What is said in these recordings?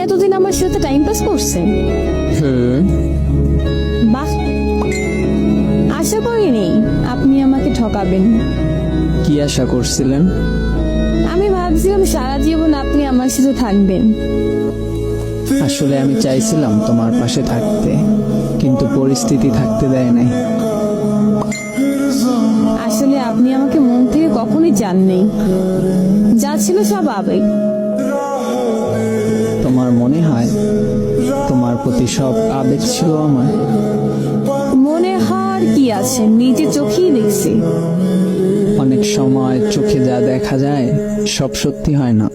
এতদিন আমার সাথে টাইম পাস করছেন? হুম। বাহ, আশা করিনি আপনি আমাকে ঠকাবেন। কি আশা করছিলেন? আমি ভাবছিলাম সারা জীবন আপনি আমার সাথে থাকবেন। আসলে আমি চাইছিলাম তোমার পাশে থাকতে, কিন্তু পরিস্থিতি থাকতে দেয় নাই। আসলে আপনি আমাকে মন থেকে কখনোই চাননি, যা ছিল সব আবেগ। তোমার মনে হয় তোমার প্রতি সব আবেগ ছিল আমার? মনে হওয়ার কি আছে, নিজে চোখেই দেখছি। অনেক সময় চোখে যা দেখা যায় সব সত্যি হয় না।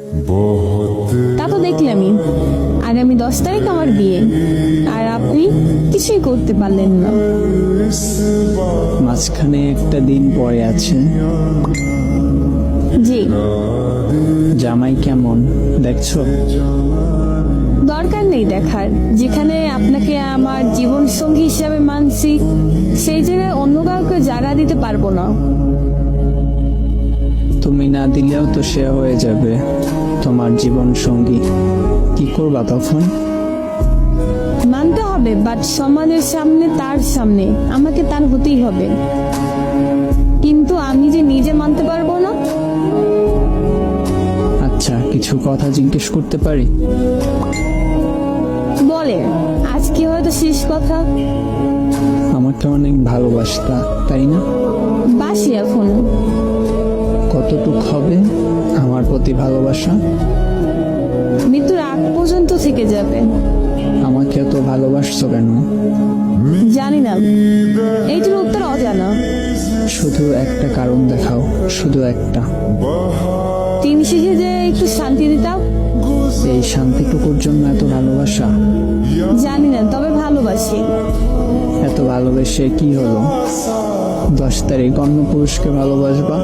তা তো দেখলামই। আগামী 10 তারিখ আমার বিয়ে, আর আপনি কিছুই করতে পারলেন না। মাঝখানে একটা দিন পরে আছে। জি, জামাই কেমন দেখছো? দরকার নেই দেখার। যেখানে আপনাকে আমার জীবন সঙ্গী হিসাবে মানছি, সেই জায়গায় অন্য কাউকে জায়গা দিতে পারবো না। তুমি না দিলেও তো সে হয়ে যাবে তোমার জীবন সঙ্গী। কি করবা তখন? মানতে হবে, বাট সমাজের সামনে, তার সামনে আমাকে তার হতেই হবে। কিন্তু আমি যে নিজে মানতে পারবো না। আচ্ছা, কিছু কথা জিজ্ঞেস করতে পারি? বলে, আজকে হয়তো শেষ কথা। আমাকে অনেক ভালোবাসতা, তাই না? বাসি এখন। কতটুক হবে আমার প্রতি ভালোবাসা? মৃত্যুর আগ পর্যন্ত থেকে যাবে। আমাকে এত ভালোবাসছো কেন? জানি না, এইটার উত্তর অজানা। শুধু একটা কারণ দেখাও, শুধু একটা। দিন শেষে যে একটু শান্তি দিতাম। এই শান্তিটুকুর জন্য এত ভালোবাসা? জানি না, তবে ভালোবাসি। এত ভালোবেসে কি হলো? 10 তারিখ অন্য পুরুষকে ভালোবাসবা?